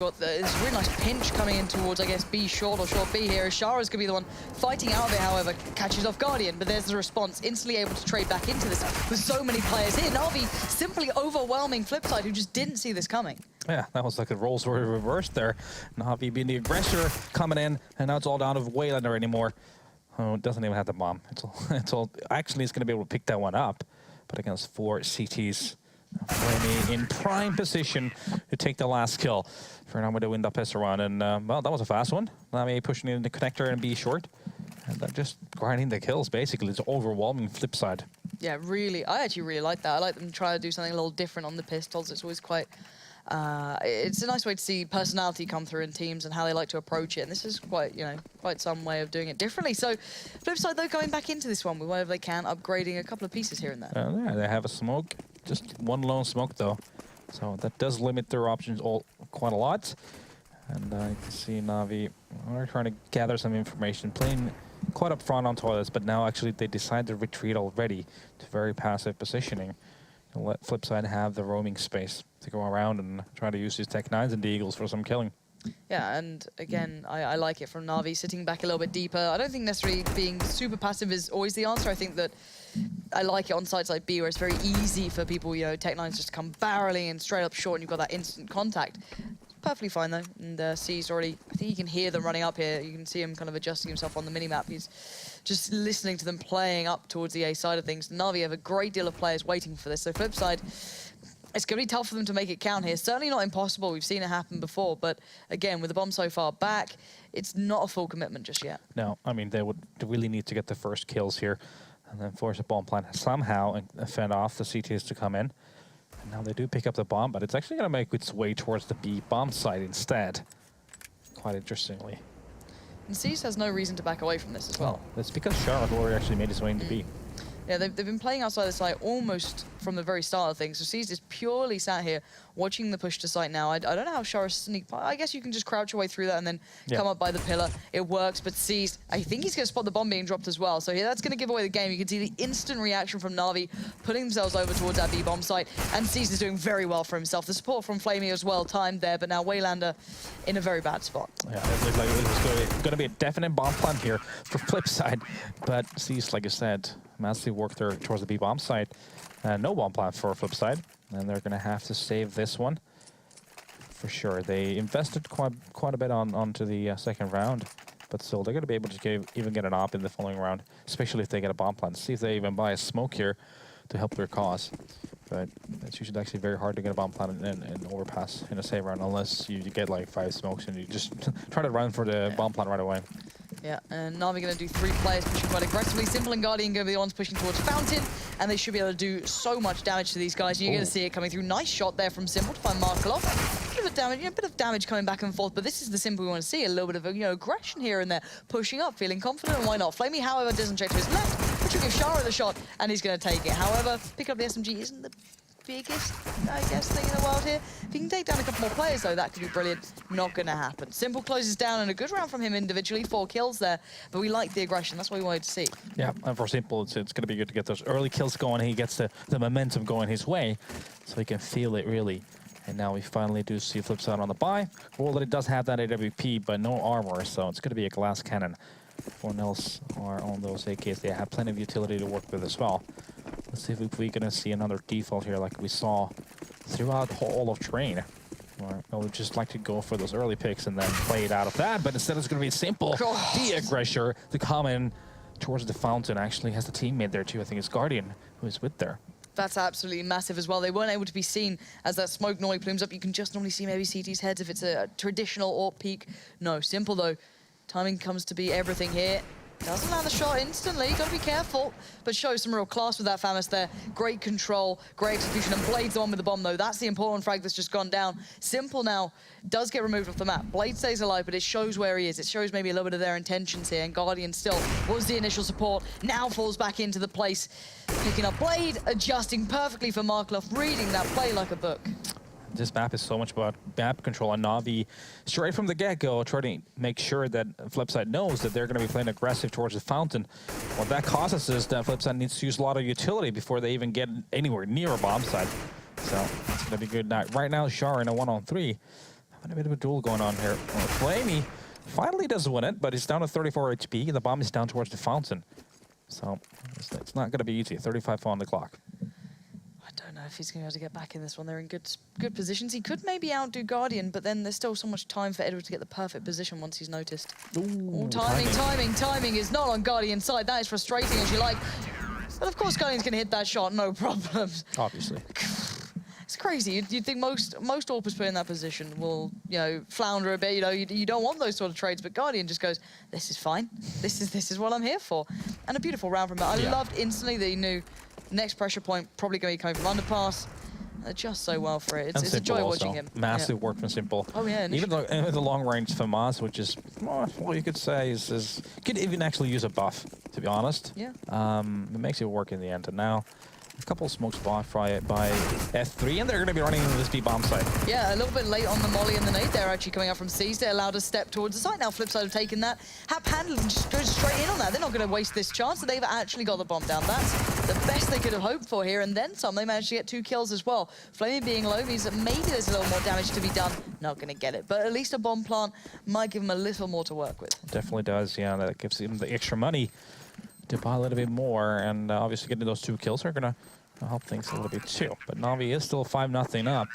Got this really nice pinch coming in towards, I guess, B short or short B here. Shara's gonna be the one fighting out of it, however, catches off Guardian, but there's the response, instantly able to trade back into this with so many players here. NaVi simply overwhelming Flipside, who just didn't see this coming. Yeah, that was like the roles were reversed there. NaVi being the aggressor coming in, and now it's all down to Waylander anymore. Oh, it doesn't even have the bomb. It's all actually it's gonna be able to pick that one up, but against 4 CTs. Flamey in prime position to take the last kill for now with the wind up S1, and well, that was a fast one. NaVi pushing in the connector and B short, and they're just grinding the kills basically. It's overwhelming Flipside. Yeah, really, I actually really like that. I like them trying to do something a little different on the pistols. It's always quite it's a nice way to see personality come through in teams and how they like to approach it. And this is quite, you know, quite some way of doing it differently. So, Flipside though, going back into this one with whatever they can, upgrading a couple of pieces here and there. Yeah, they have a smoke, just one lone smoke though, so that does limit their options quite a lot. And you can see NaVi are trying to gather some information, playing quite up front on toilets, but now actually they decide to retreat already to very passive positioning. And let Flipside have the roaming space to go around and try to use these Tech 9s and the Eagles for some killing. Yeah, and again, I like it from NaVi, sitting back a little bit deeper. I don't think necessarily being super passive is always the answer. I think that I like it on sites like B, where it's very easy for people, you know, Tech 9s just to come barreling and straight up short, and you've got that instant contact. Perfectly fine though, and C's already, I think you can hear them running up here. You can see him kind of adjusting himself on the minimap. He's just listening to them playing up towards the A side of things. NaVi have a great deal of players waiting for this, so Flipside, it's going to be tough for them to make it count here. Certainly not impossible, we've seen it happen before, but again, with the bomb so far back, it's not a full commitment just yet. No, I mean, they would really need to get the first kills here, and then force a bomb plant somehow and fend off the CTs to come in. And now they do pick up the bomb, but it's actually going to make its way towards the B bomb site instead. Quite interestingly. And C's has no reason to back away from this as well. That's because Charlotte already actually made his way into B. Yeah, they've been playing outside the site almost from the very start of things. So C's is purely sat here watching the push to site now. I don't know how Shara sneak by. I guess you can just crouch your way through that and then come up by the pillar. It works, but C's, I think he's going to spot the bomb being dropped as well. So yeah, that's going to give away the game. You can see the instant reaction from NaVi putting themselves over towards that B bomb site. And C's is doing very well for himself. The support from Flamey as well, timed there, but now Waylander in a very bad spot. Yeah, it looked like it was going to be a definite bomb plant here for Flipside. But C's, like I said, massively work there towards the B bomb site. No bomb plant for Flipside, and they're going to have to save this one for sure. They invested quite a bit onto the second round, but still they're going to be able to even get an op in the following round, especially if they get a bomb plant. See if they even buy a smoke here to help their cause. But it's usually actually very hard to get a bomb plant and overpass in a save round unless you get like 5 smokes and you just try to run for the bomb plant right away. Yeah, and NaVi going to do 3 players pushing quite aggressively. Simple and Guardian going to be the ones pushing towards Fountain, and they should be able to do so much damage to these guys. You're going to see it coming through. Nice shot there from Simple to find Markov. A bit of damage coming back and forth, but this is the Simple we want to see. A little bit of aggression here and there, pushing up, feeling confident, and why not? Flamey, however, doesn't check to his left, which will give Shara the shot, and he's going to take it. However, pick up the SMG isn't the biggest, I guess, thing in the world here. If he can take down a couple more players, though, that could be brilliant. Not going to happen. Simple closes down, and a good round from him individually. 4 kills there, but we like the aggression. That's what we wanted to see. Yeah, and for Simple, it's going to be good to get those early kills going. He gets the momentum going his way, so he can feel it, really. And now we finally do see Flipside on the buy. Well, it does have that AWP, but no armor, so it's going to be a glass cannon. Everyone else are on those AKs. They have plenty of utility to work with as well. Let's see if we're going to see another default here like we saw throughout all of Train. I would just like to go for those early picks and then play it out of that, but instead it's going to be Simple, the aggressor, to come in towards the Fountain. Actually has the teammate there too. I think it's Guardian who is with there. That's absolutely massive as well. They weren't able to be seen as that smoke normally plumes up. You can just normally see maybe CT's heads if it's a traditional AWP peak. No, Simple though. Timing comes to be everything here. Doesn't land the shot instantly, gotta be careful, but shows some real class with that Famis there. Great control, great execution, and Blade's the one with the bomb though. That's the important frag that's just gone down. Simple now does get removed off the map. Blade stays alive, but it shows where he is. It shows maybe a little bit of their intentions here, and Guardian still was the initial support, now falls back into the place. Picking up Blade, adjusting perfectly for Markov, reading that play like a book. This map is so much about map control, and NaVi, straight from the get-go, trying to make sure that Flipside knows that they're going to be playing aggressive towards the Fountain. What that causes is that Flipside needs to use a lot of utility before they even get anywhere near a bomb site. So it's going to be good. Right now, Shara in a 1-on-3. A bit of a duel going on here. Flamey finally does win it, but he's down to 34 HP. The bomb is down towards the fountain. So it's not going to be easy. 35 on the clock. I don't know if he's going to be able to get back in this one. They're in good positions. He could maybe outdo Guardian, but then there's still so much time for Edward to get the perfect position once he's noticed. Ooh, timing is not on Guardian's side. That is frustrating as you like. But of course Guardian's going to hit that shot, no problems. Obviously. It's crazy. You'd think most AWPers put in that position will, flounder a bit. You don't want those sort of trades, but Guardian just goes, this is fine. This is what I'm here for. And a beautiful round from him. I loved instantly that he knew next pressure point probably going to be coming from underpass. Just so well for it. It's a joy watching him. Massive work from Simple. Oh yeah. Even the long range for Maz, which is what you could say is could even actually use a buff, to be honest. Yeah. It makes it work in the end. And now a couple of smokes by F3, and they're going to be running into this B bomb site. Yeah, a little bit late on the molly and the nade there, actually coming up from C's. They allowed a step towards the site. Now Flipside have taken that, handled and just goes straight in on that. They're not going to waste this chance, so they've actually got the bomb down. That's the best they could have hoped for here, and then some. They managed to get 2 kills as well. Flamey being low means that maybe there's a little more damage to be done. Not going to get it, but at least a bomb plant might give them a little more to work with. Definitely does, yeah. That gives them the extra money to buy a little bit more, and obviously getting those 2 kills are going to help things a little bit too. But NaVi is still 5-0 up.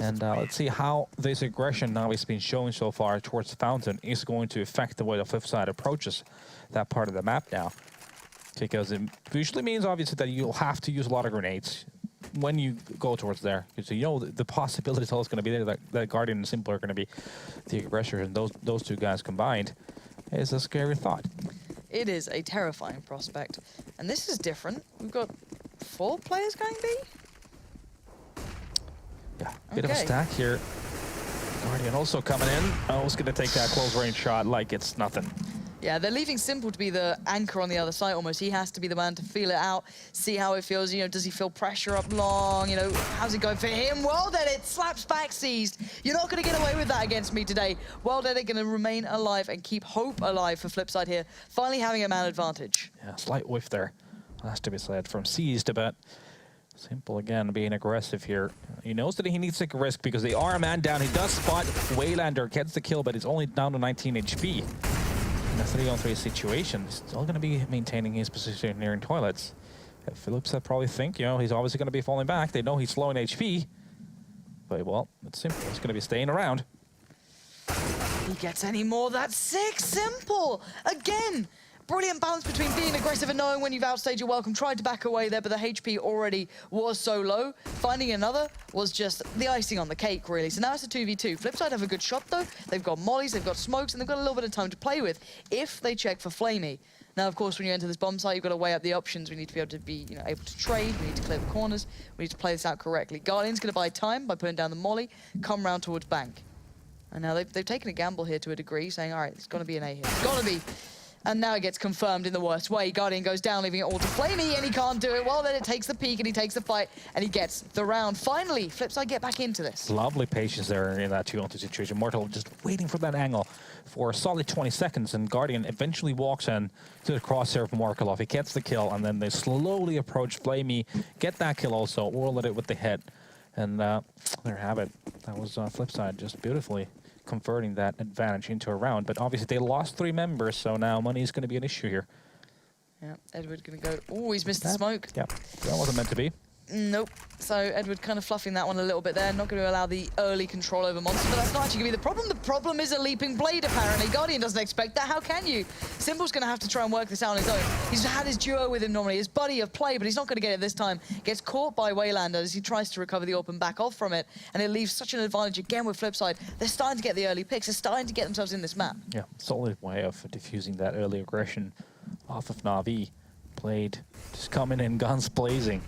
And let's see how this aggression NaVi's been showing so far towards the fountain is going to affect the way the flip side approaches that part of the map now. Because it usually means, obviously, that you'll have to use a lot of grenades when you go towards there. Because the possibility is always going to be there that Guardian and Simple are going to be the aggressors. And those 2 guys combined is a scary thought. It is a terrifying prospect. And this is different. We've got 4 players going B? Yeah, bit of a stack here. Guardian also coming in. Oh, he's going to take that close range shot like it's nothing. Yeah, they're leaving Simple to be the anchor on the other side almost. He has to be the man to feel it out, see how it feels. Does he feel pressure up long? How's it going for him? Well, then it slaps back seized. You're not going to get away with that against me today. Well, then it's going to remain alive and keep hope alive for Flipside here. Finally having a man advantage. Yeah, slight whiff there. Has to be said from seized, but Simple again being aggressive here. He knows that he needs to take a risk because they are a man down. He does spot Waylander, gets the kill, but he's only down to 19 HP. In a 3-on-3 situation, he's still going to be maintaining his position near in toilets. Phillips probably think, he's obviously going to be falling back. They know he's low in HP. But, well, it's Simple. He's going to be staying around. He gets any more, that's 6. Simple! Again! Brilliant balance between being aggressive and knowing when you've outstayed your welcome. Tried to back away there, but the HP already was so low. Finding another was just the icing on the cake, really. So now it's a 2v2. Flipside have a good shot, though. They've got mollies, they've got smokes, and they've got a little bit of time to play with if they check for Flamey. Now, of course, when you enter this bomb site, you've got to weigh up the options. We need to be able to be able to trade. We need to clear the corners. We need to play this out correctly. Guardian's going to buy time by putting down the molly, come round towards bank. And now they've taken a gamble here to a degree, saying, all right, it's got to be an A here. It's got to be. And now it gets confirmed in the worst way. Guardian goes down, leaving it all to Flamey, and he can't do it. Well, then it takes the peek, and he takes the fight, and he gets the round. Finally, Flipside get back into this. Lovely patience there in that 2-on-2 situation. Mortal just waiting for that angle for a solid 20 seconds, and Guardian eventually walks in to the crosshair from Markelov. He gets the kill, and then they slowly approach Flamey, get that kill also, whirl it with the hit. And there you have it. That was Flipside just beautifully converting that advantage into a round. But obviously they lost 3 members, so now money is going to be an issue here. Yeah, Edward going to go. Oh, he's missed the smoke. Yeah, that wasn't meant to be. Nope. So Edward kind of fluffing that one a little bit there. Not going to allow the early control over Monster, but that's not actually going to be the problem. The problem is a leaping blade, apparently. Guardian doesn't expect that. How can you? Simple's going to have to try and work this out on his own. He's had his duo with him normally, his buddy of play, but he's not going to get it this time. Gets caught by Waylander as he tries to recover the AWP and back off from it, and it leaves such an advantage again with Flipside. They're starting to get the early picks. They're starting to get themselves in this map. Yeah, solid way of diffusing that early aggression off of NaVi. Played, just coming in, guns blazing.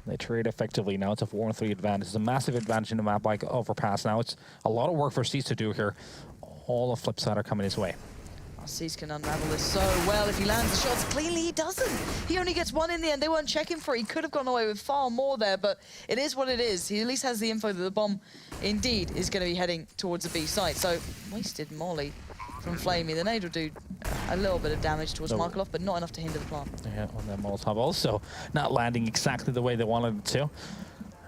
They trade effectively. Now it's a 4-on-3 advantage. It's a massive advantage in a map like Overpass. Now it's a lot of work for Cease to do here. All of Flipside are coming his way. Cease can unravel this so well. If he lands the shots cleanly, he doesn't. He only gets 1 in the end. They weren't checking for it. He could have gone away with far more there, but it is what it is. He at least has the info that the bomb, indeed, is going to be heading towards the B site. So, wasted molly from Flamey. The nade will do a little bit of damage towards Markelov, but not enough to hinder the plant. Yeah, on that Molotov also not landing exactly the way they wanted it to.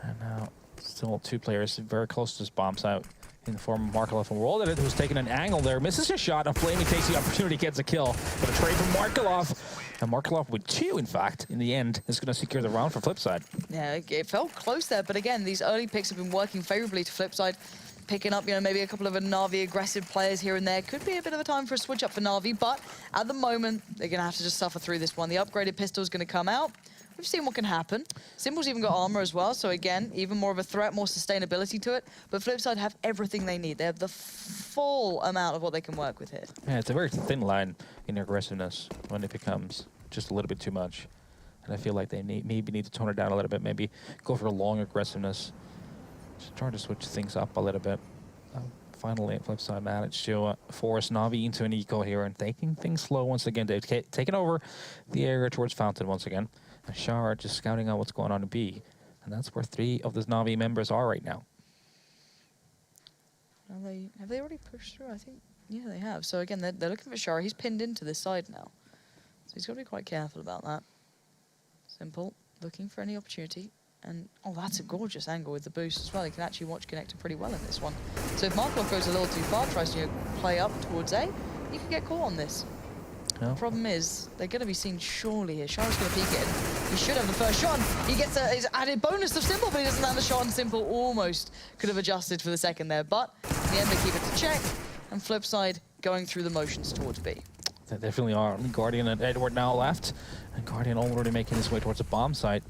And now still 2 players very close to this bomb site in the form of Markelov and World Edit, who's taking an angle there, misses a shot, and Flamey takes the opportunity, gets a kill. But a trade from Markelov. And Markelov with 2, in fact, in the end, is going to secure the round for Flipside. Yeah, it felt close there, but again, these early picks have been working favorably to Flipside. Picking up, maybe a couple of NaVi aggressive players here and there. Could be a bit of a time for a switch up for NaVi, but at the moment, they're going to have to just suffer through this one. The upgraded pistol is going to come out. We've seen what can happen. Simple's even got armor as well, so again, even more of a threat, more sustainability to it. But Flipside have everything they need. They have the full amount of what they can work with here. Yeah, it's a very thin line in their aggressiveness when it becomes just a little bit too much. And I feel like they maybe need to tone it down a little bit, maybe go for a long aggressiveness. Just trying to switch things up a little bit. Finally, Flipside managed to force NaVi into an eco here and taking things slow once again. They've taken over the area towards Fountain once again. And Shara just scouting out what's going on in B. And that's where 3 of the NaVi members are right now. Have they already pushed through? I think, yeah, they have. So again, they're looking for Shara. He's pinned into this side now. So he's got to be quite careful about that. Simple, looking for any opportunity. And, oh, that's a gorgeous angle with the boost as well. He can actually watch Connector pretty well in this one. So if Markov goes a little too far, tries to play up towards A, he can get caught on this. No. The problem is, they're going to be seen surely here. Shara's going to peek it in. He should have the first shot. He gets his added bonus of Simple, but he doesn't land the shot, and Simple almost could have adjusted for the second there. But in the end, they keep it to check. And Flipside going through the motions towards B. They definitely are. Guardian and Edward now left. And Guardian already making his way towards the bomb site.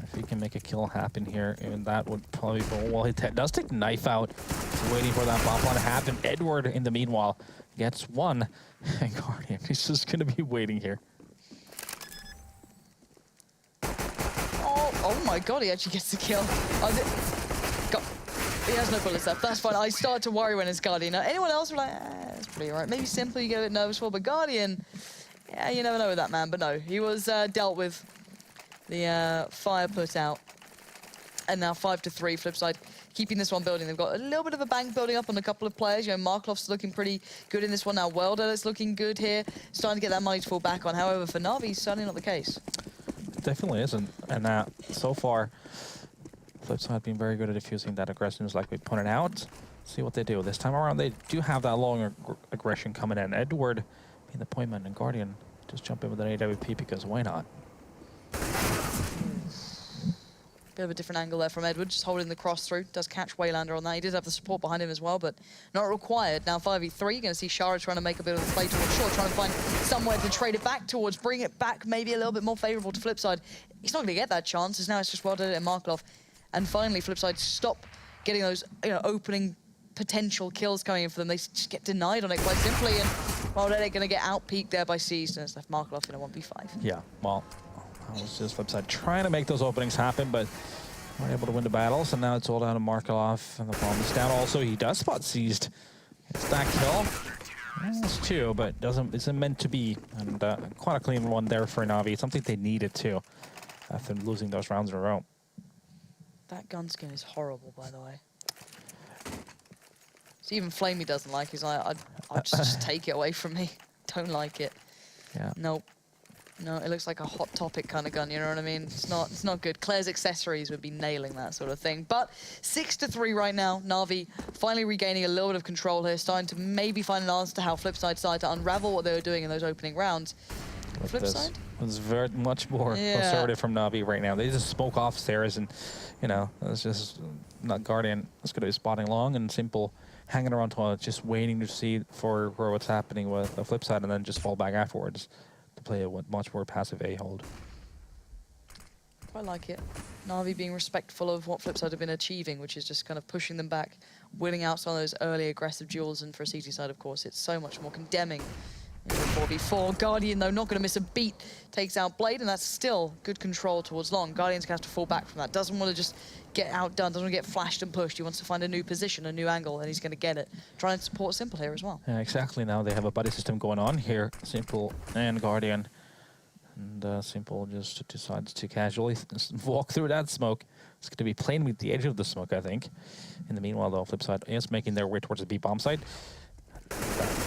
If he can make a kill happen here, and that would probably go well. He does take the knife out. He's waiting for that bomb to happen. Edward, in the meanwhile, gets 1. And Guardian is just going to be waiting here. Oh my god, he actually gets the kill. He has no bullets left. That's fine. I start to worry when it's Guardian. Now, anyone else would be like, that's pretty alright. Maybe Simple you get a bit nervous for, but Guardian, yeah, you never know with that man. But no, he was dealt with. The fire put out. And now 5-3, Flipside keeping this one building. They've got a little bit of a bank building up on a couple of players. Marklov's looking pretty good in this one now. Welder is looking good here. Starting to get that money to fall back on. However, for NaVi, certainly not the case. It definitely isn't. And so far, Flipside been very good at diffusing that aggression, like we pointed out. See what they do. This time around, they do have that long aggression coming in. Edward being the point man and Guardian just jump in with an AWP because why not? Bit of a different angle there from Edward, just holding the cross through. Does catch Waylander on that. He does have the support behind him as well, but not required. Now 5v3, you're going to see Shara trying to make a bit of a play towards short, trying to find somewhere to trade it back towards, bring it back maybe a little bit more favorable to Flipside. He's not going to get that chance, as now it's just Welder and Markelov. And finally, Flipside stop getting those opening potential kills coming in for them. They just get denied on it quite simply, and well, they're going to get out-peaked there by Seized, and it's left Markelov in a 1v5. Yeah, well, that was just Flipside trying to make those openings happen, but weren't able to win the battles, and now it's all down to Markelov, and the bomb is down also. He does spot Seized. It's that kill. It's 2, but isn't meant to be. And quite a clean one there for NaVi. Something they needed to after losing those rounds in a row. That gun skin is horrible, by the way. So even Flamey doesn't like it. He's like, I'll just take it away from me. Don't like it. Yeah. Nope. No, it looks like a Hot Topic kind of gun, you know what I mean? It's not good. Claire's accessories would be nailing that sort of thing. But 6-3 right now. NaVi finally regaining a little bit of control here, starting to maybe find an answer to how Flipside started to unravel what they were doing in those opening rounds. Flipside? It's very much more conservative from NaVi right now. They just smoke off stairs, and it's just not Guardian. It's going to be spotting long and Simple, hanging around toilet, just waiting to see for what's happening with the Flipside, and then just fall back afterwards to play a much more passive A hold. Quite like it. NaVi being respectful of what Flipside have been achieving, which is just kind of pushing them back, winning out some of those early aggressive duels, and for CT side, of course, it's so much more condemning. 4v4. Guardian, though, not going to miss a beat. Takes out Blade, and that's still good control towards long. Guardian's going to have to fall back from that. Doesn't want to just get outdone. Doesn't want to get flashed and pushed. He wants to find a new position, a new angle, and he's going to get it. Trying to support Simple here as well. Yeah, exactly. Now they have a buddy system going on here. Simple and Guardian. And Simple just decides to casually walk through that smoke. It's going to be playing with the edge of the smoke, I think. In the meanwhile, though, Flipside is making their way towards the B bomb site.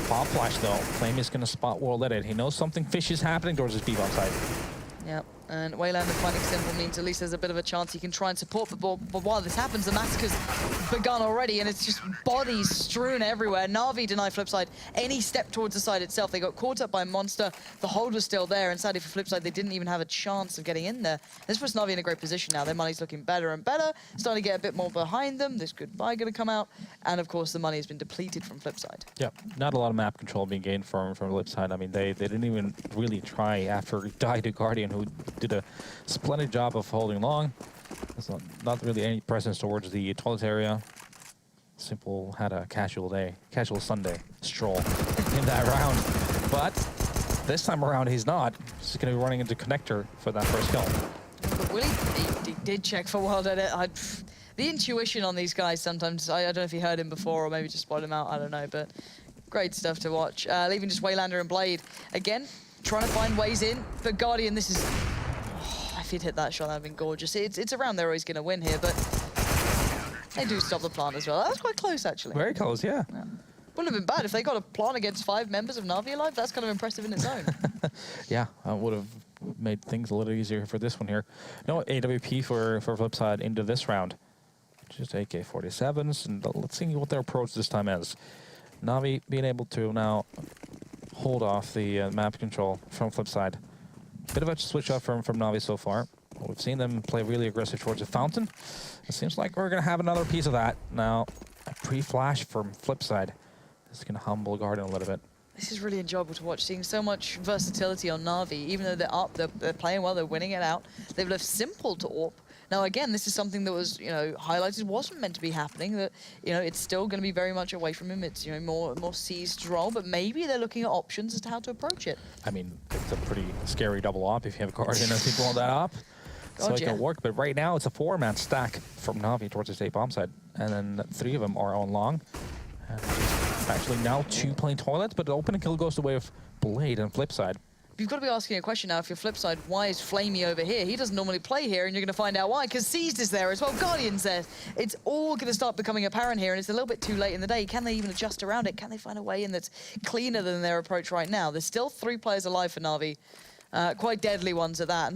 Bomb flash, though. Flame is going to spot World Edit. He knows something fishy is happening towards his B bomb site. Yep. And Waylander finding Simple means at least there's a bit of a chance he can try and support. But while this happens, the massacre's begun already, and it's just bodies strewn everywhere. NaVi deny Flipside any step towards the side itself. They got caught up by Monster. The hold was still there, and sadly for Flipside, they didn't even have a chance of getting in there. This puts NaVi in a great position now. Their money's looking better and better, starting to get a bit more behind them. This goodbye going to come out, and of course the money has been depleted from Flipside. Yeah, not a lot of map control being gained from Flipside. I mean, they didn't even really try after Die to Guardian, who did a splendid job of holding long. There's not really any presence towards the toilet area. Simple had a casual Sunday stroll in that round. But this time around, he's not. He's going to be running into connector for that first kill. But Willie, he did check for World Edit. The intuition on these guys sometimes, I don't know if he heard him before or maybe just spotted him out, I don't know, but great stuff to watch. Leaving just Waylander and Blade. Again, trying to find ways in, but Guardian, this is... Oh, if he'd hit that shot, that'd been gorgeous. It's around there he's going to win here, but they do stop the plant as well. That was quite close, actually. Very close, yeah. Wouldn't have been bad if they got a plant against 5 members of NaVi alive. That's kind of impressive in its own. Yeah, would have made things a little easier for this one here. No AWP for Flipside into this round. Just AK-47s, and let's see what their approach this time is. NaVi being able to now hold off the map control from Flipside. Bit of a switch up from NaVi so far. We've seen them play really aggressive towards the fountain. It seems like we're going to have another piece of that. Now, a pre-flash from Flipside. This is going to humble Guardian a little bit. This is really enjoyable to watch, seeing so much versatility on NaVi. Even though they're up, they're playing well, they're winning it out. They've left Simple to AWP. Now, again, this is something that was, highlighted, wasn't meant to be happening. That, it's still going to be very much away from him. It's, more seized role, but maybe they're looking at options as to how to approach it. I mean, it's a pretty scary double op if you have Guardian and people on that op. So it can work, but right now it's a 4-man stack from NaVi towards the state bomb side, and then 3 of them are on long. And actually now 2 playing toilets, but the opening kill goes the way of Blade and Flipside. You've got to be asking a question now if you're Flipside, why is Flamey over here? He doesn't normally play here, and you're going to find out why, because Seized is there as well, Guardian's there. It's all going to start becoming apparent here, and it's a little bit too late in the day. Can they even adjust around it? Can they find a way in that's cleaner than their approach right now? There's still 3 players alive for NaVi. Quite deadly ones at that.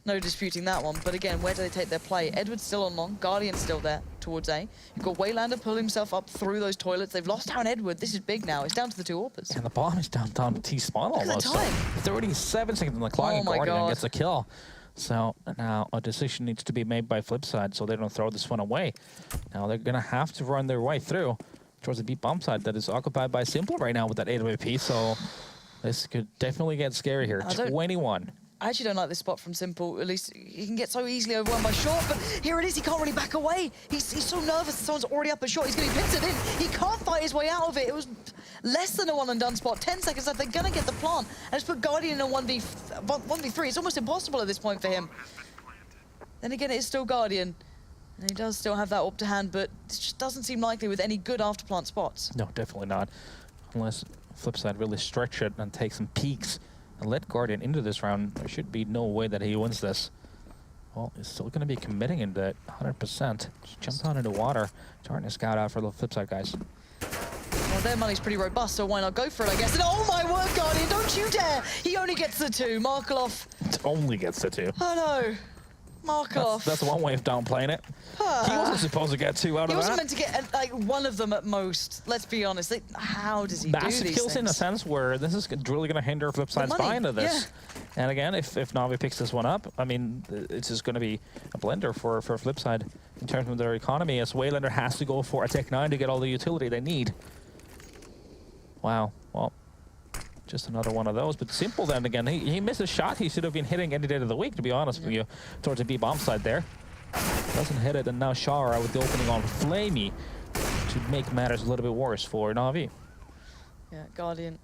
No disputing that one. But again, where do they take their play? Edward's still on long. Guardian's still there towards A. You've got Waylander pulling himself up through those toilets. They've lost down Edward. This is big now. It's down to the 2 AWPers. And the bomb is down to T-spawn almost. Look at the time. So 37 seconds on the clock, and Guardian gets a kill. So now a decision needs to be made by Flipside so they don't throw this one away. Now they're going to have to run their way through towards the B bomb side that is occupied by Simple right now with that AWP. So this could definitely get scary here. 21. I actually don't like this spot from Simple. At least he can get so easily overwhelmed by short, but here it is. He can't really back away. He's so nervous that someone's already up a short. He's going to be pincered in. He can't fight his way out of it. It was less than a one-and-done spot. 10 seconds left. They're going to get the plant. And it's put Guardian in a 1v3. It's almost impossible at this point for him. Then again, it is still Guardian. And he does still have that up to hand, but it just doesn't seem likely with any good after-plant spots. No, definitely not. Unless Flipside really stretch it and take some peeks and let Guardian into this round, there should be no way that he wins this. Well, he's still going to be committing into it 100%. Just jumped on into water, starting to scout out for the Flipside guys. Well, their money's pretty robust, so why not go for it, I guess. And oh my word, Guardian, don't you dare! He only gets the 2. Markelov. It only gets the 2. I know. Markelov. That's one way of downplaying it. He wasn't supposed to get 2 out of that. He wasn't meant to get like 1 of them at most. Let's be honest. How does he do these things? Massive kills in a sense where this is really going to hinder Flipside's buy into this. Yeah. And again, if NaVi picks this one up, I mean, it's just going to be a blender for Flipside in terms of their economy, as Waylander has to go for a Tech 9 to get all the utility they need. Wow. Well, just another one of those. But Simple then again, he missed a shot he should have been hitting any day of the week, to be honest with you, towards the B bomb side there. Doesn't hit it, and now Shara with the opening on Flamey to make matters a little bit worse for NaVi. Yeah, Guardian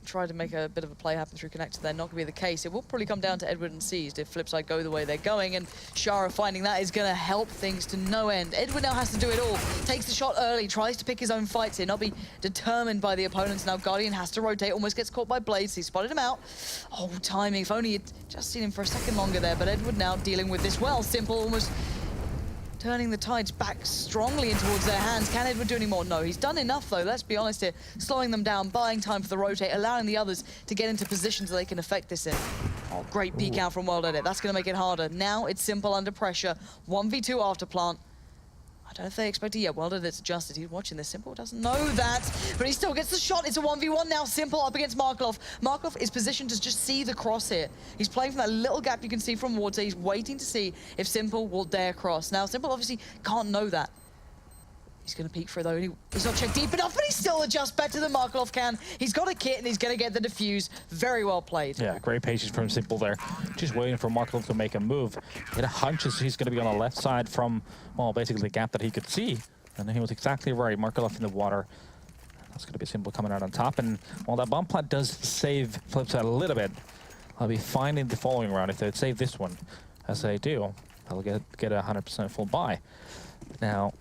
tried to make a bit of a play happen through connector there. Not going to be the case. It will probably come down to Edward and Seized if Flipside go the way they're going, and Shara finding that is going to help things to no end. Edward now has to do it all. Takes the shot early, tries to pick his own fights here, not be determined by the opponents. Now Guardian has to rotate, almost gets caught by Blades. He spotted him out. Oh, timing. If only you'd just seen him for a second longer there, but Edward now dealing with this well. Simple almost turning the tides back strongly in towards their hands. Can Edward do any more? No, he's done enough though, let's be honest here. Slowing them down, buying time for the rotate, allowing the others to get into positions that they can affect this in. Oh, great peek out from World Edit. That's going to make it harder. Now it's Simple under pressure. 1v2 after plant. I don't know if they expected yet. World Edit's adjusted. He's watching this. Simple doesn't know that, but he still gets the shot. It's a 1v1 now. Simple up against Markov. Markov is positioned to just see the cross here. He's playing from that little gap you can see from water. He's waiting to see if Simple will dare cross. Now, Simple obviously can't know that. He's going to peek for it though. He's not checked deep enough, but he still adjusts better than Markov can. He's got a kit and he's going to get the defuse. Very well played. Yeah, great patience from Simple there. Just waiting for Markov to make a move. It hunches he's going to be on the left side from, well, basically the gap that he could see. And he was exactly right. Markov in the water. That's going to be Simple coming out on top. And while that bomb plant does save Flipsid a little bit, I'll be fine in the following round if they save this one. As they do, they'll get a 100% full buy. Now,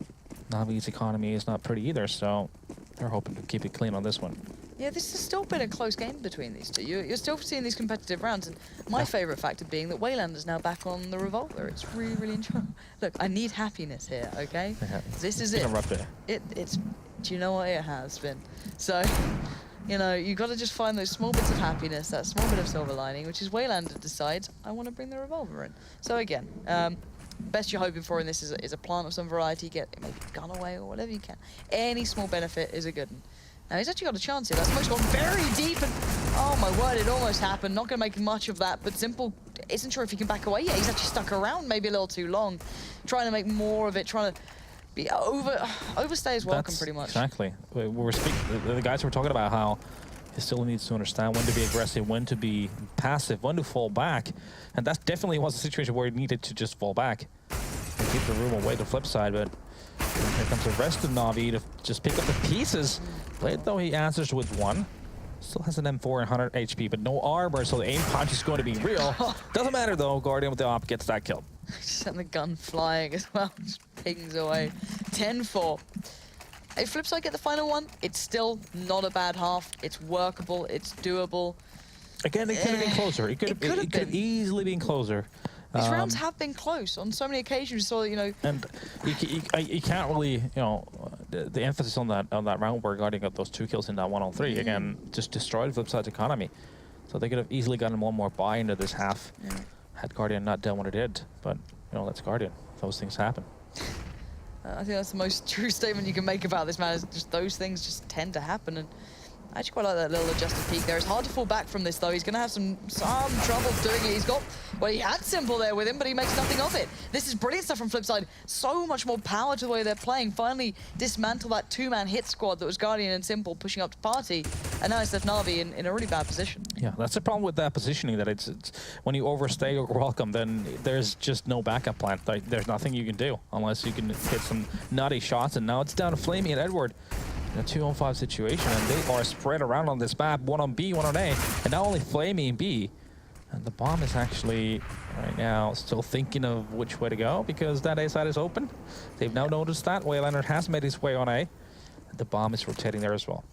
NaVi's economy is not pretty either, so they're hoping to keep it clean on this one. Yeah, this has still been a close game between these two. You're still seeing these competitive rounds, and my favourite factor being that Waylander's now back on the revolver. It's really, really enjoyable. Look, I need happiness here, okay? Yeah. This is it's it. Been a rough day. It's. Do you know what it has been? So, you know, you got to just find those small bits of happiness, that small bit of silver lining, which is Waylander decides I want to bring the revolver in. So again. Best you're hoping for in this is a plant of some variety, get maybe a gun away or whatever you can. Any small benefit is a good one. Now he's actually got a chance here. That smoke's gone very deep and oh my word, it almost happened. Not gonna make much of that, but Simple isn't sure if he can back away yet. He's actually stuck around maybe a little too long. Trying to make more of it, trying to be overstay is welcome pretty much. Exactly. We're speaking, the guys were talking about how he still needs to understand when to be aggressive, when to be passive, when to fall back. And that definitely was a situation where he needed to just fall back and keep the room away to Flipside. But here comes the rest of NaVi to just pick up the pieces. Blade, though, he answers with one. Still has an M4 and 100 HP, but no armor, so the aim punch is going to be real. Doesn't matter, though. Guardian with the op gets that kill. Just sent the gun flying as well. Just pings away. 10-4. If Flipside get the final one, it's still not a bad half. It's workable. It's doable. Again, it could have been closer. It could have easily been closer. These rounds have been close on so many occasions. So you know, and you can't really, you know, the emphasis on that round where Guardian got those 2 kills in that 1-on-3 again just destroyed Flipside's economy. So they could have easily gotten one more buy into this half had Guardian not done what it did. But you know, that's Guardian. Those things happen. I think that's the most true statement you can make about this, man. Is just those things just tend to happen, and I actually quite like that little adjusted peak there. It's hard to fall back from this, though. He's going to have some trouble doing it. He's got, well, he had Simple there with him, but he makes nothing of it. This is brilliant stuff from Flipside. So much more power to the way they're playing. Finally dismantle that 2-man hit squad that was Guardian and Simple pushing up to party, and now it's left NaVi in a really bad position. Yeah, that's the problem with that positioning, that it's when you overstay your welcome, then there's just no backup plan. Like, there's nothing you can do unless you can hit some nutty shots, and now it's down to Flamey and Edward. A 2-on-5 situation, and they are spread around on this map, 1 on B, 1 on A, and now only Flamey in B. And the bomb is actually right now still thinking of which way to go because that A side is open. They've now noticed that Waylander has made his way on A, and the bomb is rotating there as well.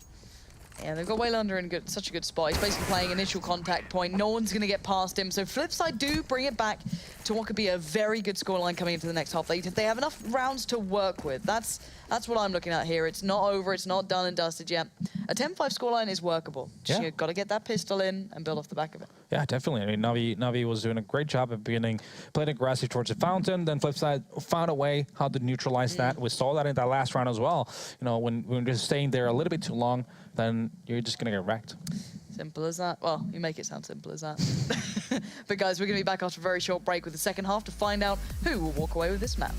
Yeah, they've got Waylander in such a good spot. He's basically playing initial contact point. No one's going to get past him. So Flipside do bring it back to what could be a very good scoreline coming into the next half. They have enough rounds to work with. That's what I'm looking at here. It's not over. It's not done and dusted yet. A 10-5 scoreline is workable. Just, you've got to get that pistol in and build off the back of it. Yeah, definitely. I mean, NaVi was doing a great job at beginning, playing aggressive towards the fountain. Then Flipside found a way how to neutralize that. We saw that in that last round as well. You know, when we're just staying there a little bit too long, then you're just going to get wrecked. Simple as that. Well, you make it sound simple as that. But guys, we're going to be back after a very short break with the second half to find out who will walk away with this map.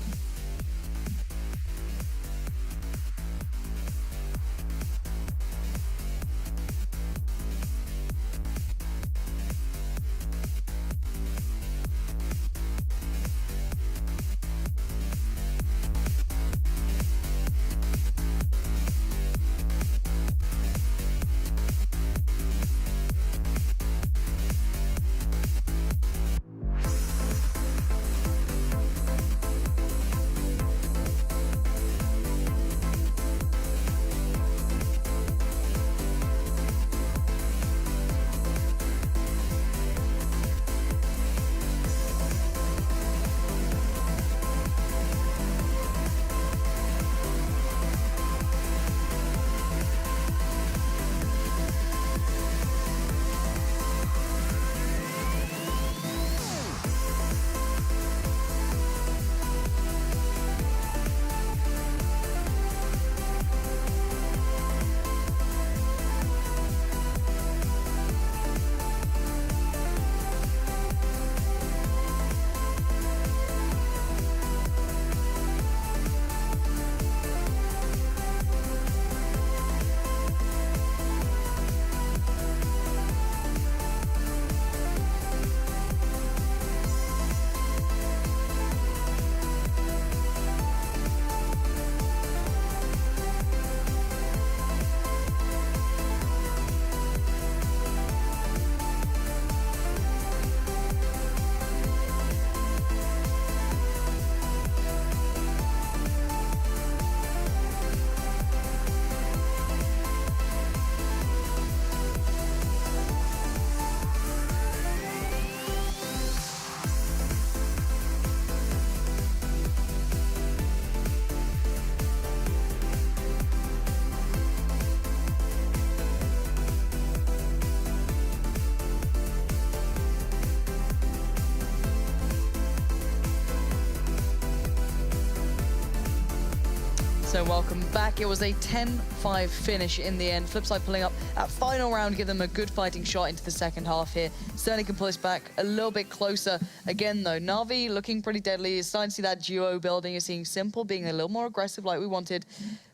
So welcome back. It was a 10-5 finish in the end. Flipside pulling up that final round, give them a good fighting shot into the second half here. Certainly can pull this back a little bit closer. Again though, NaVi looking pretty deadly. You're starting to see that duo building. You're seeing Simple being a little more aggressive like we wanted.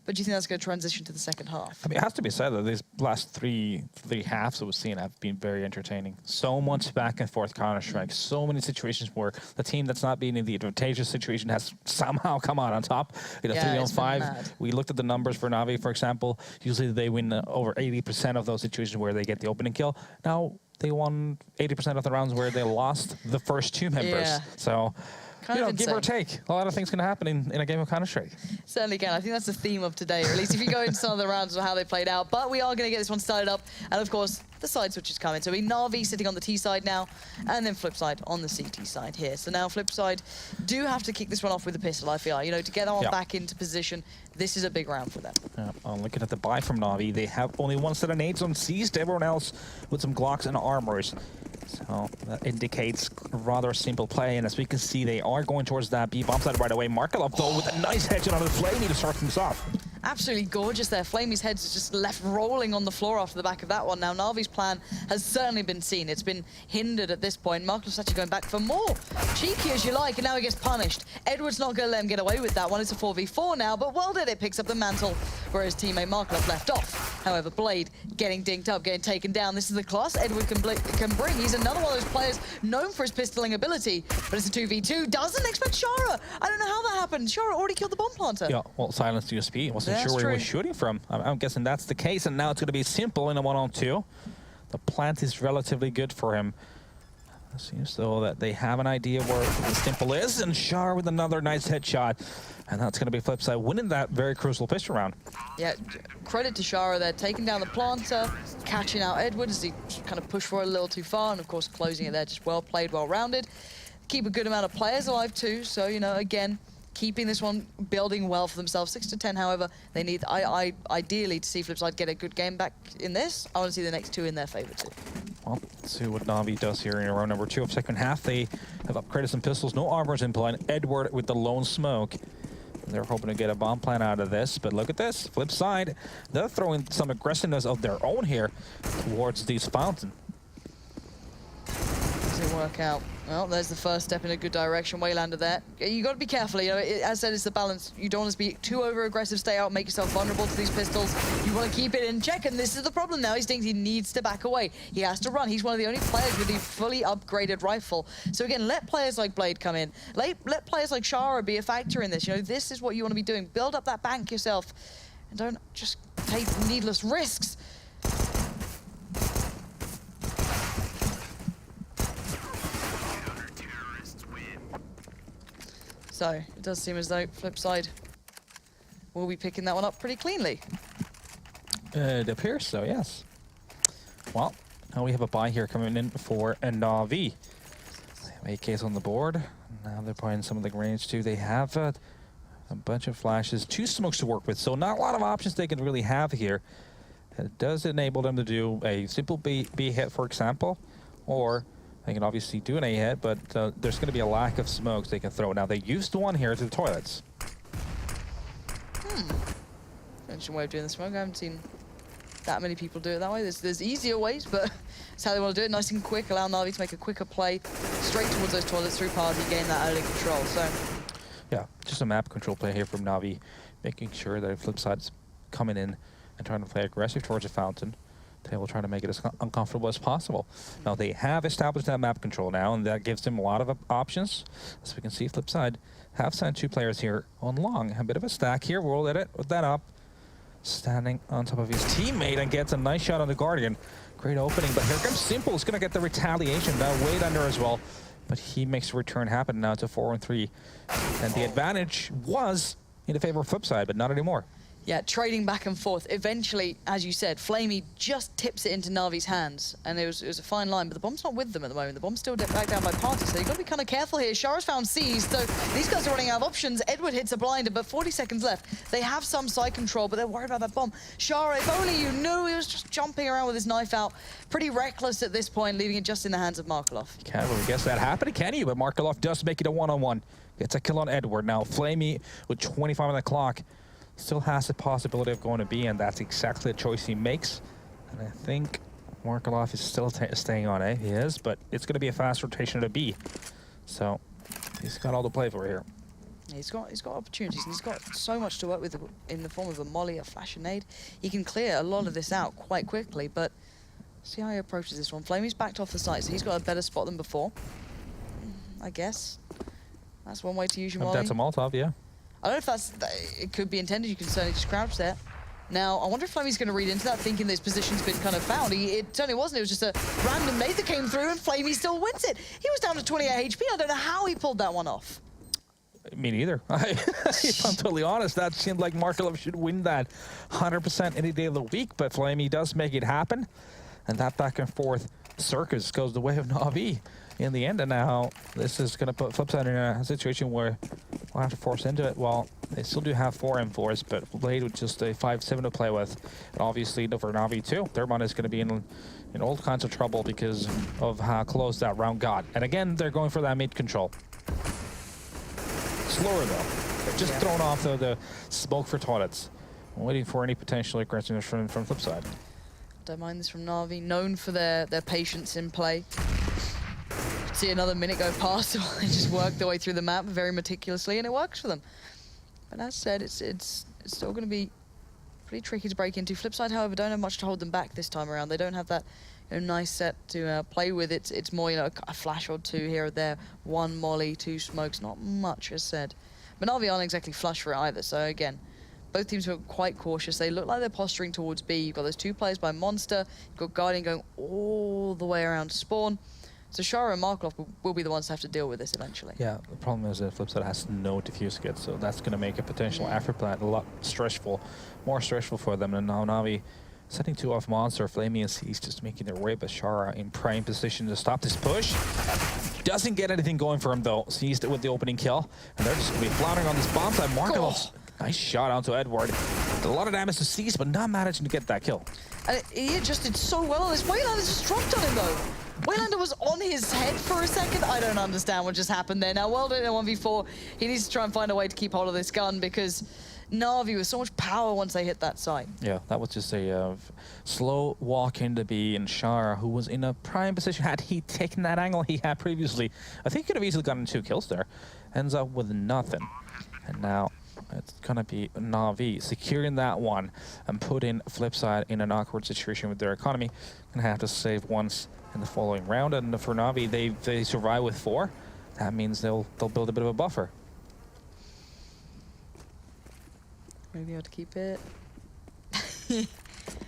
But do you think that's going to transition to the second half? I mean, it has to be said that these last three halves that we've seen have been very entertaining. So much back and forth Counter-Strike. So many situations where the team that's not being in the advantageous situation has somehow come out on top. You know, Yeah, 3-on-5. We looked at the numbers for NaVi, for example. Usually they win over 80% of those situations where they get the opening kill. Now they won 80% of the rounds where they lost the first two members. Yeah. So, Kind of give or take, a lot of things can happen in a game of Counter-Strike. Certainly can. I think that's the theme of today, or at least if you go into some of the rounds of how they played out. But we are going to get this one started up. And of course, the side switch is coming. So we NaVi sitting on the T side now, and then Flipside on the CT side here. So now Flipside do have to kick this one off with a pistol, I feel like. You know, to get on back into position, this is a big round for them. Looking at the buy from NaVi, they have only one set of nades on Seized, everyone else with some Glocks and armors. So that indicates a rather simple play, and as we can see, they are going towards that B bomb side right away. Markelov, though, with a nice headshot on the Flamey to start things off. Absolutely gorgeous there. Flamey's head is just left rolling on the floor after the back of that one. Now, NaVi's plan has certainly been seen. It's been hindered at this point. Markelov's actually going back for more. Cheeky as you like, and now he gets punished. Edward's not going to let him get away with that one. It's a 4v4 now, but well did it. Picks up the mantle, where his teammate Markelov left off. However, Blade getting dinked up, getting taken down. This is the class Edward can bring. He's another one of those players known for his pistoling ability, but it's a 2v2. Doesn't expect Shara. I don't know how that happened. Shara already killed the bomb planter. Yeah, well, silenced USP. Wasn't sure where he was shooting from. I'm guessing that's the case, and now it's going to be Simple in a 1-on-2. The plant is relatively good for him. It seems though that they have an idea where the Simple is, and Shara with another nice headshot. And that's going to be Flipside winning that very crucial pistol round. Yeah, credit to Shara there, taking down the planter, catching out Edward as he kind of pushed for it a little too far, and of course closing it there, just well played, well rounded. Keep a good amount of players alive too, so, you know, again, keeping this one building well for themselves. 6-10, however, they need, ideally, to see Flipside get a good game back in this. I want to see the next two in their favor too. Well, let's see what NaVi does here in round number 2 of second half. They have upgraded some pistols, no armors in play, and Edward with the lone smoke. They're hoping to get a bomb plan out of this, but look at this. Flipside, they're throwing some aggressiveness of their own here towards these fountain. Does it work out? Well, there's the first step in a good direction. Waylander there. You got to be careful. You know, as I said, it's the balance. You don't want to be too over-aggressive. Stay out, make yourself vulnerable to these pistols. You want to keep it in check, and this is the problem now. He thinks he needs to back away. He has to run. He's one of the only players with the fully upgraded rifle. So again, let players like Blade come in. Let players like Shara be a factor in this. You know, this is what you want to be doing. Build up that bank yourself, and don't just take needless risks. So it does seem as though Flipside will be picking that one up pretty cleanly. It appears so, yes. Well, now we have a buy here coming in for NaVi. They have AKs on the board. Now they're playing some of the range too. They have a bunch of flashes, 2 smokes to work with, so not a lot of options they can really have here. It does enable them to do a simple B hit, for example, or they can obviously do an A hit, but there's going to be a lack of smokes they can throw. Now, they used one here to the toilets. Interesting way of doing the smoke. I haven't seen that many people do it that way. There's easier ways, but it's how they want to do it. Nice and quick. Allow NaVi to make a quicker play straight towards those toilets through party, gain that early control. So, yeah, just a map control play here from NaVi, making sure that Flipside's coming in and trying to play aggressive towards the fountain. They will try to make it as uncomfortable as possible. Now, they have established that map control now, and that gives them a lot of options. As we can see, Flipside have sent 2 players here on long. A bit of a stack here. We'll edit that up. Standing on top of his teammate and gets a nice shot on the Guardian. Great opening, but here comes Simple. He's going to get the retaliation. That weighed under as well. But he makes a return happen now to 4-3. And the advantage was in the favor of Flipside, but not anymore. Yeah, trading back and forth. Eventually, as you said, Flamey just tips it into NaVi's hands, and it was a fine line, but the bomb's not with them at the moment. The bomb's still back down by party, so you've got to be kind of careful here. Shara's found Seized, so these guys are running out of options. Edward hits a blinder, but 40 seconds left. They have some side control, but they're worried about that bomb. Shara, if only you knew, he was just jumping around with his knife out. Pretty reckless at this point, leaving it just in the hands of Markelov. Can't really guess that happened, can you? But Markelov does make it a 1-on-1. Gets a kill on Edward. Now, Flamey with 25 on the clock. still has the possibility of going to B, and that's exactly the choice he makes. And I think Markelov is still staying on A. He is, but it's going to be a fast rotation to B. So he's got all the play for here. He's got opportunities, and he's got so much to work with in the form of a molly, a flash, and nade. He can clear a lot of this out quite quickly, but see how he approaches this one. Flamey's backed off the site, so he's got a better spot than before, I guess. That's one way to use your molly. That's a Molotov, yeah. I don't know if it could be intended. You can certainly just crouch there. Now, I wonder if Flamey's going to read into that, thinking this position's been kind of found. It certainly wasn't. It was just a random nade that came through, and Flamey still wins it. He was down to 28 HP. I don't know how he pulled that one off. Me neither. If I'm totally honest, that seemed like Markelov should win that 100% any day of the week, but Flamey does make it happen. And that back and forth circus goes the way of NaVi in the end. And now this is going to put Flipsid in a situation where we'll have to force into it. Well, they still do have 4 M4s, but Blade with just a 5-7 to play with. And obviously for NaVi too, their mind is going to be in all kinds of trouble because of how close that round got. And again, they're going for that mid control. Slower though. They're just throwing off the smoke for toilets. I'm waiting for any potential aggressiveness from Flipside. Don't mind this from NaVi, known for their patience in play. See another minute go past, they just work their way through the map very meticulously, and it works for them. But as said, it's still going to be pretty tricky to break into. Flipside, however, don't have much to hold them back this time around. They don't have that nice set to play with. It's more a flash or two here or there, 1 molly, 2 smokes, not much as said. But NaVi aren't exactly flush for it either, so again, both teams are quite cautious. They look like they're posturing towards B. You've got those 2 players by Monster. You've got Guardian going all the way around Spawn. So Shara and Markelov will be the ones to have to deal with this eventually. Yeah, the problem is that Flipside has no diffuse kit, so that's going to make a potential after plant a lot stressful, more stressful for them. And now NaVi setting 2 off Monster, Flamey and C's just making their way, but Shara in prime position to stop this push. Doesn't get anything going for him though. Seized with the opening kill, and they're just going to be floundering on this bomb side. Markelov, nice shot onto Edward. A lot of damage to C's, but not managing to get that kill. And he adjusted so well on this. Waylander just dropped on him though. Waylander was on his head for a second. I don't understand what just happened there. Now, World in a 1v4, he needs to try and find a way to keep hold of this gun because NaVi with so much power once they hit that site. Yeah, that was just a slow walk into B, and Shara, who was in a prime position, had he taken that angle he had previously, I think he could have easily gotten 2 kills there. Ends up with nothing. And now it's going to be NaVi securing that one and putting Flipside in an awkward situation with their economy. Going to have to save once in the following round, and for NaVi, they survive with 4. That means they'll build a bit of a buffer. Maybe able to keep it.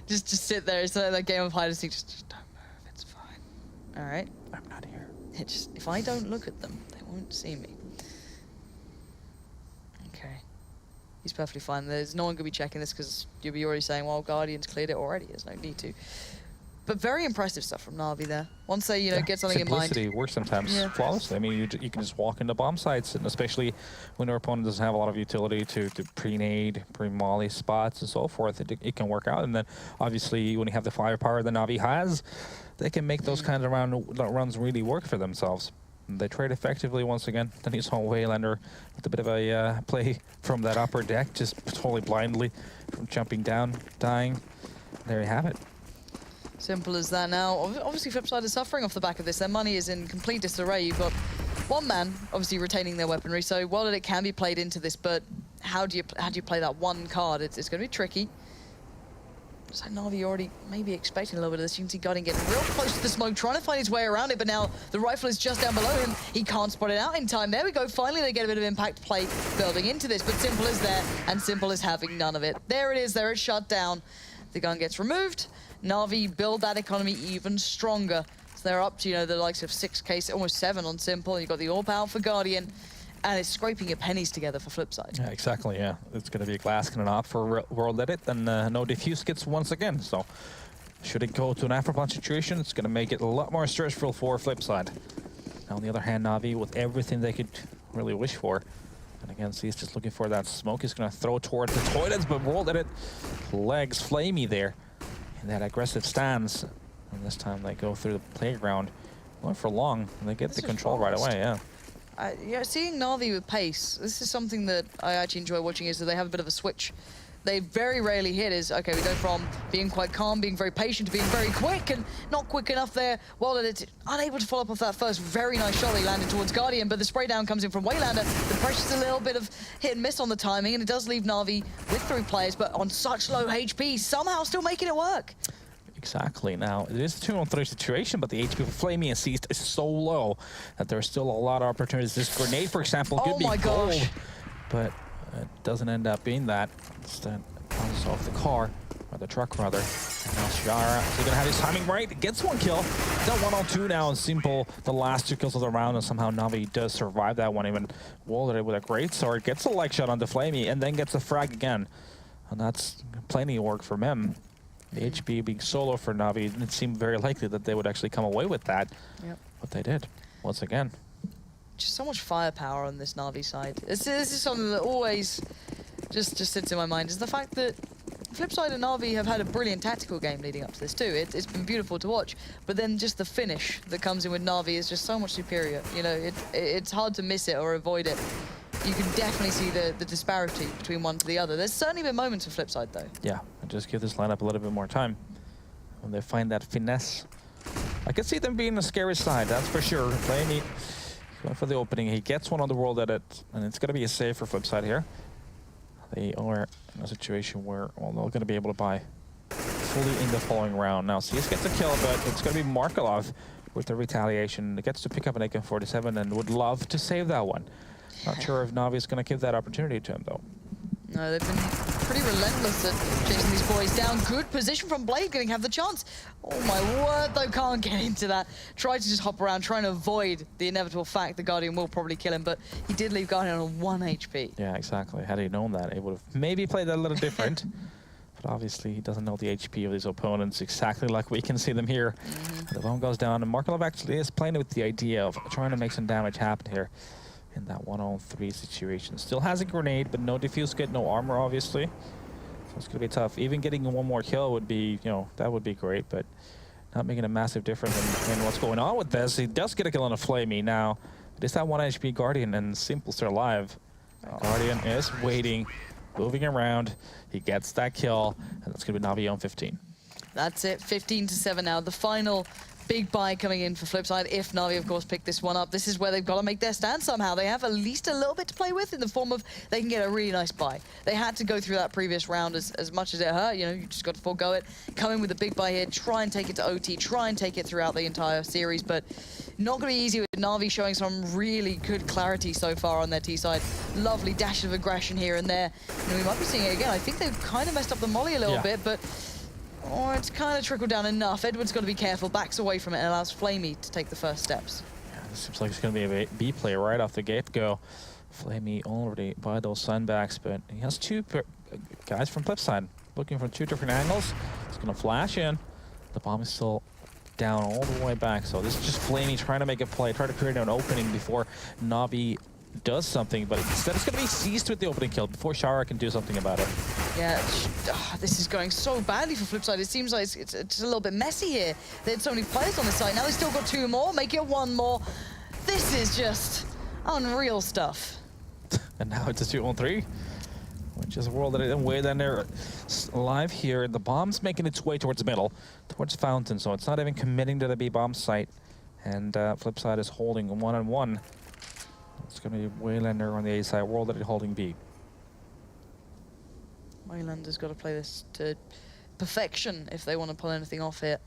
just sit there. It's like that game of hide and seek. Just don't move. It's fine. All right. I'm not here. If I don't look at them, they won't see me. Okay. He's perfectly fine. There's no one going to be checking this because you'll be already saying, well, Guardian's cleared it already. There's no need to. But very impressive stuff from NaVi there. Once they, get something in mind. Simplicity works sometimes flawlessly. I mean, you can just walk into bomb sites, and especially when your opponent doesn't have a lot of utility to pre-nade, pre-molly spots, and so forth, it can work out. And then, obviously, when you have the firepower that NaVi has, they can make those kinds of runs really work for themselves. And they trade effectively once again. Then you saw Waylander with a bit of a play from that upper deck, just totally blindly from jumping down, dying. There you have it. Simple as that. Now, obviously, Flipside is suffering off the back of this. Their money is in complete disarray. You've got 1 man, obviously retaining their weaponry. So while it can be played into this, but how do you play that 1 card? It's going to be tricky. So NaVi already maybe expecting a little bit of this. You can see Guardian getting real close to the smoke, trying to find his way around it, but now the rifle is just down below him. He can't spot it out in time. There we go. Finally, they get a bit of impact play building into this, but Simple is there, and Simple is having none of it. There it is. There it's shut down. The gun gets removed. NaVi build that economy even stronger. So they're up to, the likes of 6k, almost 7 on Simple. You've got the AWP out for Guardian, and it's scraping your pennies together for Flipside. Yeah, exactly, yeah. It's going to be a glass cannon AWP for World Edit, and no diffuse kits once again. So should it go to an afterplant situation, it's going to make it a lot more stressful for Flipside. Now, on the other hand, NaVi, with everything they could really wish for, and again, he's just looking for that smoke. He's going to throw towards the toilets, but World Edit legs Flamey there in that aggressive stance. And this time they go through the playground, going for long, and they get the control right away, yeah. Seeing NaVi with pace, this is something that I actually enjoy watching, is that they have a bit of a switch they very rarely hit is, okay, we go from being quite calm, being very patient, to being very quick, and not quick enough there. Well, it's unable to follow up off that first very nice shot they landed towards Guardian, but the spray down comes in from Waylander. The pressure's a little bit of hit and miss on the timing, and it does leave Na'Vi with 3 players, but on such low HP, somehow still making it work. Exactly. Now, it is a 2-on-3 situation, but the HP for Flamey and Seized is so low that there's still a lot of opportunities. This grenade, for example, could be gold, but it doesn't end up being that. Instead, bounces off the car, or the truck rather. And now Shara, is he gonna have his timing right? Gets 1 kill. Got 1-on-2 now, and Simple, the last 2 kills of the round, and somehow Na'Vi does survive that one. Even Walder with a great sword, gets a leg shot onto Flamey, and then gets a frag again. And that's plenty of work from him. The HP being solo for Na'Vi, it didn't seem very likely that they would actually come away with that. Yep. But they did, once again. Just so much firepower on this Na'Vi side. This is something that always just sits in my mind, is the fact that Flipside and Na'Vi have had a brilliant tactical game leading up to this too. It's been beautiful to watch, but then just the finish that comes in with Na'Vi is just so much superior. You know, it's hard to miss it or avoid it. You can definitely see the disparity between one to the other. There's certainly been moments for Flipside though. Yeah, and just give this lineup a little bit more time. When they find that finesse, I could see them being the scary side, that's for sure. Flamey going for the opening. He gets one on the world edit, and it's going to be a save for Flipside here. They are in a situation where, well, they're going to be able to buy fully in the following round. Now, CS gets a kill, but it's going to be Markelov with the retaliation. He gets to pick up an AK-47 and would love to save that one. Not sure if Na'Vi is going to give that opportunity to him, though. No, they've been pretty relentless at chasing these boys down. Good position from Blade, getting have the chance. Oh my word, though, can't get into that. Tried to just hop around, trying to avoid the inevitable fact the Guardian will probably kill him, but he did leave Guardian on 1 HP. Yeah, exactly. Had he known that, he would have maybe played that a little different. But obviously, he doesn't know the HP of his opponents, exactly like we can see them here. The bomb goes down, and Markelov actually is playing with the idea of trying to make some damage happen here in that 1-on-3 situation. Still has a grenade, but no defuse kit, no armor, obviously. So it's going to be tough. Even getting 1 more kill would be, you know, that would be great, but not making a massive difference in what's going on with this. He does get a kill on a Flamey. Now, it is that 1 HP Guardian, and Simple's still alive. Guardian is waiting, moving around. He gets that kill, and that's going to be Navi on 15. That's it, 15-7 now. The final big buy coming in for Flipside, if Na'Vi, of course, pick this one up. This is where they've got to make their stand somehow. They have at least a little bit to play with in the form of they can get a really nice buy. They had to go through that previous round as much as it hurt. You know, you just got to forego it. Come in with a big buy here, try and take it to OT, try and take it throughout the entire series, but not going to be easy with Na'Vi showing some really good clarity so far on their T side. Lovely dash of aggression here and there. You know, we might be seeing it again. I think they've kind of messed up the molly a little bit, but oh, it's kind of trickled down enough. Edward's got to be careful, backs away from it, and allows Flamey to take the first steps. Yeah, this seems like it's going to be a B play right off the get-go. Flamey already by those sandbags, but he has 2 guys from Flipside looking from 2 different angles. He's going to flash in. The bomb is still down all the way back, so this is just Flamey trying to make a play, try to create an opening before Na'Vi does something, but instead it's going to be seized with the opening kill before Shara can do something about it. Yeah, this is going so badly for Flipside. It seems like it's a little bit messy here. They had so many players on the side. Now they've still got 2 more, make it 1 more. This is just unreal stuff. And now it's a 2-on-3, which is a world that isn't way down there alive here. The bomb's making its way towards the middle, towards Fountain, so it's not even committing to the B bomb site. And Flipside is holding 1-on-1. It's going to be Waylander on the A side, world that is holding B. Waylander's got to play this to perfection if they want to pull anything off here.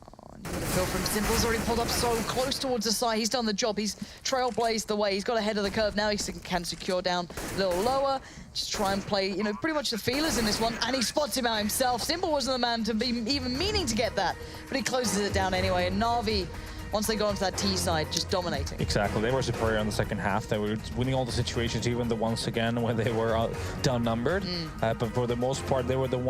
Oh, and you get a feel from Simple's already pulled up so close towards the side. He's done the job. He's trailblazed the way. He's got ahead of the curve. Now he can secure down a little lower. Just try and play, you know, pretty much the feelers in this one. And he spots him out himself. Simple wasn't the man to be even meaning to get that, but he closes it down anyway. And Na'Vi, once they got onto that T side, just dominating. Exactly. They were superior in the second half. They were winning all the situations, even the once again when they were outnumbered. But for the most part, they were the